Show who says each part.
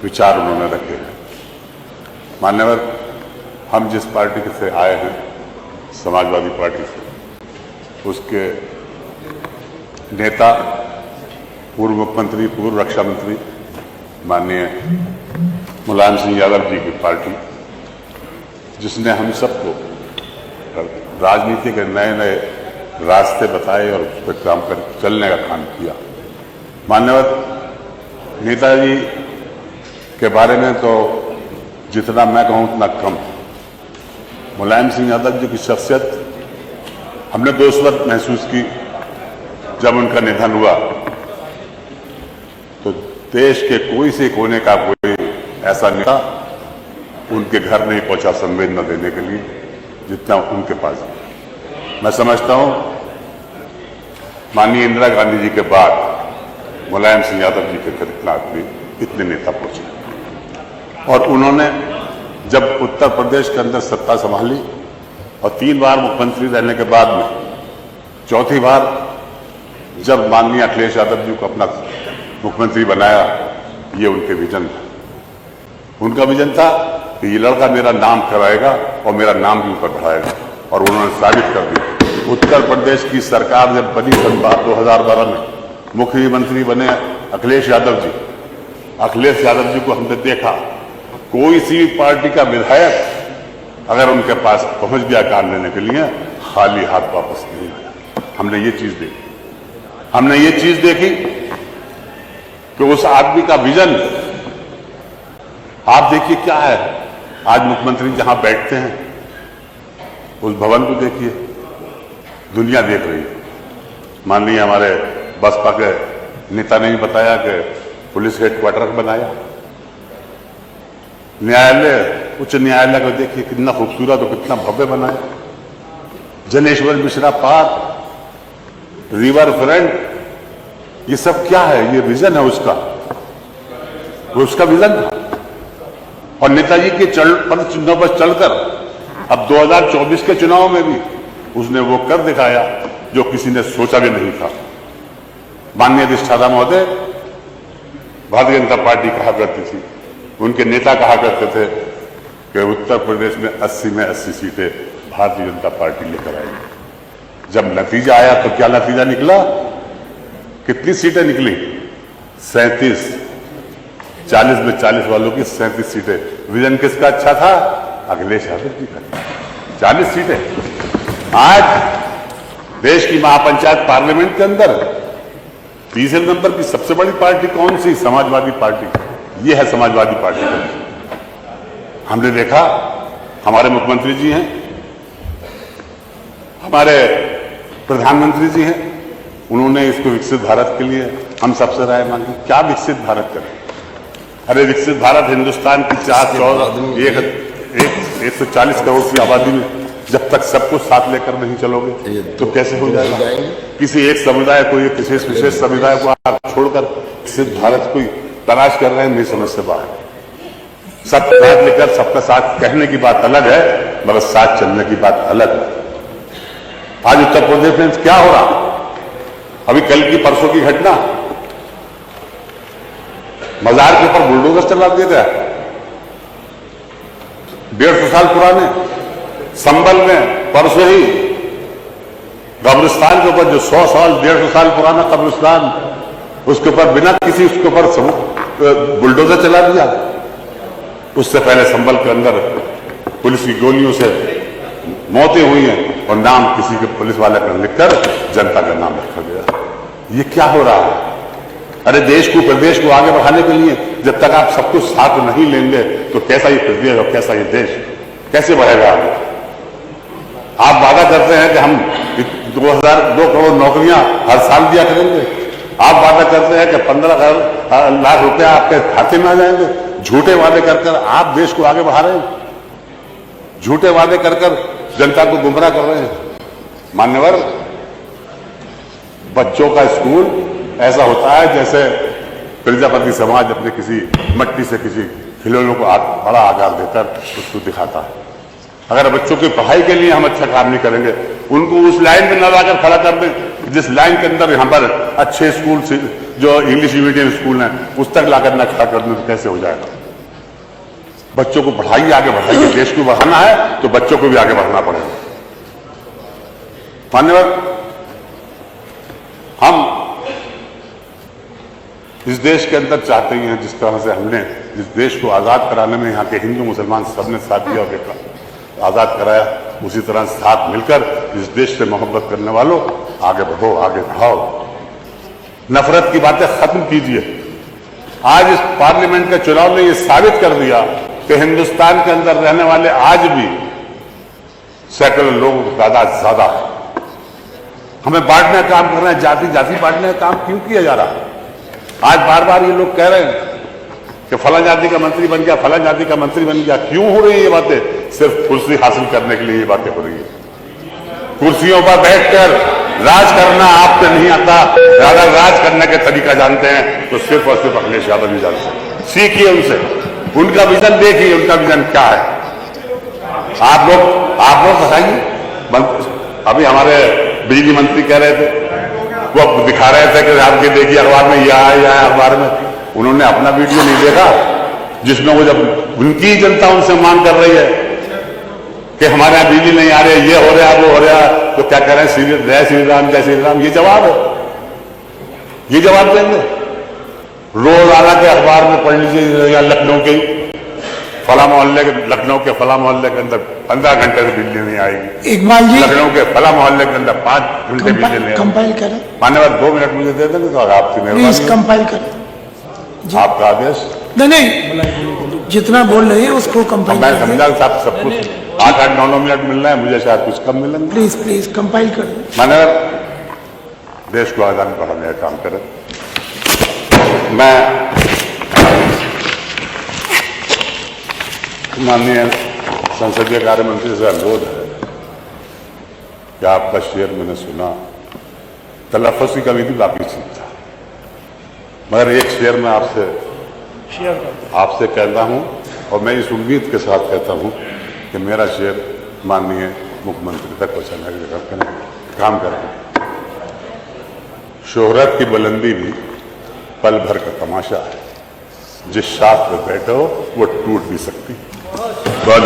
Speaker 1: विचार उन्होंने रखे हैं। मान्यवर, हम जिस पार्टी से आए हैं, समाजवादी पार्टी से, उसके नेता पूर्व मुख्यमंत्री, पूर्व रक्षा मंत्री माननीय मुलायम सिंह यादव जी की पार्टी, जिसने हम सबको राजनीति के नए नए रास्ते बताए और उस पर काम कर चलने का काम किया। मान्यवर, नेताजी के बारे में तो जितना मैं कहूं उतना कम। मुलायम सिंह यादव जी की शख्सियत हमने तो उस वक्त महसूस की जब उनका निधन हुआ, तो देश के कोई से कोने का कोई ऐसा नेता उनके घर नहीं पहुंचा संवेदना देने के लिए जितना उनके पास है। मैं समझता हूं माननीय इंदिरा गांधी जी के बाद मुलायम सिंह यादव जी के घर इतने नेता पहुंचे। और उन्होंने जब उत्तर प्रदेश के अंदर सत्ता संभाली और 3 बार मुख्यमंत्री रहने के बाद में चौथी बार जब माननीय अखिलेश यादव जी को अपना मुख्यमंत्री बनाया, ये उनके विजन था। उनका विजन था कि ये लड़का मेरा नाम कराएगा और मेरा नाम भी ऊपर बढ़ाएगा, और उन्होंने साबित कर दिया। उत्तर प्रदेश की सरकार जब बनी सन 2012 में मुख्यमंत्री बने अखिलेश यादव जी, अखिलेश यादव जी को हमने देखा, कोई सी पार्टी का विधायक अगर उनके पास पहुंच गया काम लेने के लिए, खाली हाथ वापस नहीं आया। हमने ये चीज देखी, हमने ये चीज देखी कि उस आदमी का विजन, आप देखिए क्या है। आज मुख्यमंत्री जहां बैठते हैं उस भवन को देखिए, दुनिया देख रही है। माननीय हमारे बसपा के नेता ने भी बताया कि पुलिस हेडक्वार्टर बनाया, न्यायालय, उच्च न्यायालय को देखिए कितना खूबसूरत और कितना भव्य बनाया। Janeshwar Mishra park, river front, ये सब क्या है? ये विजन है उसका, वो उसका विजन था। और नेताजी के पद चिन्हों पर चलकर अब 2024 के चुनाव में भी उसने वो कर दिखाया जो किसी ने सोचा भी नहीं था। माननीय अधिष्ठाता महोदय भारतीय जनता पार्टी कहा करती थी, उनके नेता कहा करते थे कि उत्तर प्रदेश में 80 में 80 सीटें भारतीय जनता पार्टी लेकर आएगी। जब नतीजा आया तो क्या नतीजा निकला? कितनी सीटें निकली? 37। 40 में 40 वालों की 37 सीटें। विजन किसका अच्छा था? अखिलेश यादव जी का। 40 सीटें। आज देश की महापंचायत पार्लियामेंट के अंदर तीसरे नंबर की सबसे बड़ी पार्टी कौन सी? समाजवादी पार्टी। ये है समाजवादी पार्टी। हमने देखा, हमारे मुख्यमंत्री जी हैं, हमारे प्रधानमंत्री जी हैं, उन्होंने इसको विकसित भारत के लिए हम सबसे राय मांगी। क्या विकसित भारत करें? अरे विकसित भारत हिंदुस्तान की 140 करोड़ की आबादी में जब तक सबको साथ लेकर नहीं चलोगे तो कैसे हो जाएगा? किसी एक समुदाय को, एक विशेष समुदाय को आप छोड़कर विकसित भारत को तलाश कर रहे हैं, मेरी समझ से बाहर। सब साथ लेकर सबका साथ कहने की बात अलग है, मगर साथ चलने की बात अलग है। आज उत्तर प्रदेश में क्या हो रहा? अभी कल की परसों की घटना, मजार के ऊपर बुलडोजर चला दिया गया। 150 साल पुराने संभल में परसों ही कब्रिस्तान के ऊपर, जो 100 साल 150 साल पुराना कब्रिस्तान, उसके ऊपर बिना किसी उसके ऊपर बुलडोजर चला दिया। उससे पहले संभल के अंदर पुलिस की गोलियों से मौतें हुई हैं और नाम किसी के पुलिस वाले पर लिखकर जनता का नाम रखा गया। ये क्या हो रहा है? अरे देश को, प्रदेश को आगे बढ़ाने के लिए जब तक आप सबको साथ नहीं लेंगे तो कैसा ये प्रदेश और कैसा ये देश कैसे बढ़ेगा आगे? आप वादा करते हैं कि हम 2 करोड़ नौकरियां हर साल दिया करेंगे। आप वादा करते हैं कि 15 लाख रुपया आपके खाते में आ जाएंगे। झूठे वादे कर कर आप देश को आगे बढ़ा रहे हैं, झूठे वादे कर कर जनता को गुमराह कर रहे हैं। मान्यवर, बच्चों का स्कूल ऐसा होता है जैसे प्रजापति समाज अपने किसी मट्टी से किसी खिलौनों को बड़ा आकार देकर उसको दिखाता है। अगर बच्चों की पढ़ाई के लिए हम अच्छा काम नहीं करेंगे, उनको उस लाइन में न लाकर खड़ा कर दें जिस लाइन के अंदर यहाँ पर अच्छे स्कूल से जो इंग्लिश मीडियम स्कूल हैं उस तक लाकर न खड़ा कर दूं तो कैसे हो जाएगा? बच्चों को पढ़ाइए, आगे बढ़ाइए। देश को बढ़ाना है तो बच्चों को भी आगे बढ़ना पड़ेगा। मान्यवर, हम इस देश के अंदर चाहते ही हैं जिस तरह से हमने इस देश को आजाद कराने में यहाँ के हिंदू मुसलमान सबने साथ दिया और आजाद कराया, उसी तरह साथ मिलकर इस देश से मोहब्बत करने वालों आगे बढ़ो, आगे बढ़ाओ। नफरत की बातें खत्म कीजिए। आज इस पार्लियामेंट के चुनाव ने यह साबित कर दिया कि हिंदुस्तान के अंदर रहने वाले आज भी सैकड़ों लोगों की तादाद ज्यादा है। हमें बांटने का काम कर रहे हैं, जाति जाति बांटने का काम क्यों किया जा रहा है? आज बार बार ये लोग कह रहे हैं कि फलां जाति का मंत्री बन गया, फलां जाति का मंत्री बन गया। क्यों हो रही है ये बातें? सिर्फ कुर्सी हासिल करने के लिए ये बातें हो रही है। कुर्सियों पर बैठकर राज करना आपसे नहीं आता। अगर राज करने के तरीका जानते हैं तो सिर्फ और सिर्फ अखिलेश यादव ही जानते हैं। सीखिए उनसे, उनका विजन देखिए, उनका विजन क्या है। आप लोग बताइए। अभी हमारे बिजली मंत्री कह रहे थे, वो दिखा रहे थे कि आपके देखिए अखबार में यह है अखबार में। उन्होंने अपना वीडियो नहीं देखा जिसमें वो जब उनकी जनता उनसे मांग कर रही है कि हमारे यहाँ बिजली नहीं आ रही, ये हो रहा है, वो हो रहा है, तो क्या कह रहे हैं? जय श्री राम, जय श्री राम। ये जवाब है, ये जवाब देंगे? रोजाना के अखबार में पढ़ लीजिए, या लखनऊ के फला मोहल्ले के, लखनऊ के फला मोहल्ले के अंदर 15 घंटे से बिजली नहीं आएगी।
Speaker 2: इकबाल जी,
Speaker 1: लखनऊ के फला मोहल्ले के अंदर 5 घंटे बिजली नहीं आएगी।
Speaker 2: कंपाइल करें
Speaker 1: मान्यवर, 2 मिनट मुझे दे देंगे तो आपकी
Speaker 2: प्लीज।
Speaker 1: मेहरबानी।
Speaker 2: कंपाइल करें,
Speaker 1: आपका आदेश।
Speaker 2: नहीं जितना बोल रहे हैं उसको कंपाइल
Speaker 1: मैं
Speaker 2: करें।
Speaker 1: समझा साहब, सब कुछ 8-8, 9-9 मिनट मिल रहा है, मुझे शायद कुछ कम मिलेंगे।
Speaker 2: प्लीज प्लीज कंपाइल करें।
Speaker 1: मान्यवर, देश को आजाद बढ़ाने का काम करें। मैं माननीय संसदीय कार्य मंत्री से अनुरोध है कि आपका शेर मैंने सुना, तलफ़्फ़ुज़ की कमी थी, बाकी ठीक था, मगर एक शेर मैं आपसे कहता हूं और मैं इस उम्मीद के साथ कहता हूं कि मेरा शेर माननीय मुख्यमंत्री तक पहुंचाने का काम करें। शोहरत की बुलंदी भी पल भर का तमाशा है, जिस शाख पे बैठो वो टूट भी सकती है। बहुत